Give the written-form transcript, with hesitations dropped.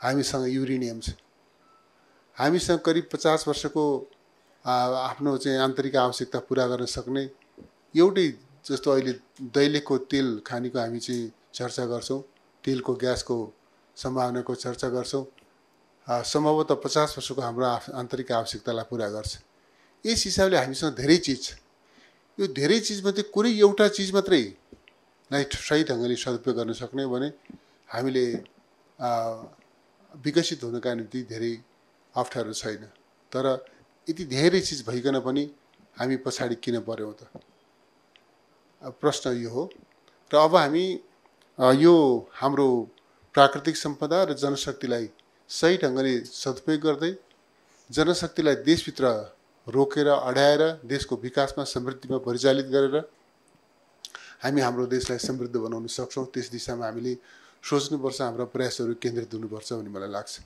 हामीसँग युरेनियम छ। हामीसँग करिब 50 वर्षको आफ्नो चाहिँ आन्तरिक आवश्यकता पूरा गर्न सक्ने एउटै जस्तो अहिले दैलेखको तेल खानीको हामी चाहिँ चर्चा गर्छौँ, तेलको ग्यासको सम्भावनाको चर्चा गर्छौँ। सम्भवतः 50 वर्षको हाम्रो आन्तरिक आवश्यकतालाई पूरा गर्छ। यस हिसाबले हामीसँग धेरै चिज छ। यो धेरै चिजमध्ये कुनै एउटा चिज मात्रै नै सही ढङ्गले सदुपयोग गर्न सक्ने भने हामीले विकसित हुनका निम्ति धेरै अप्ठ्यारो छैन। तर यति धेरै चिज भइकन पनि हामी पछाडि किन पर्यौँ त? प्रश्न यो हो। र अब हामी यो हाम्रो प्राकृतिक सम्पदा र जनशक्तिलाई सही ढङ्गले सदुपयोग गर्दै जनशक्तिलाई देशभित्र रोकेर अड्याएर देशको विकासमा समृद्धिमा परिचालित गरेर हामी हाम्रो देशलाई समृद्ध बनाउन सक्छौँ। त्यस दिशामा हामीले सोच्नुपर्छ, हाम्रा प्रयासहरू केन्द्रित हुनुपर्छ भन्ने मलाई लाग्छ।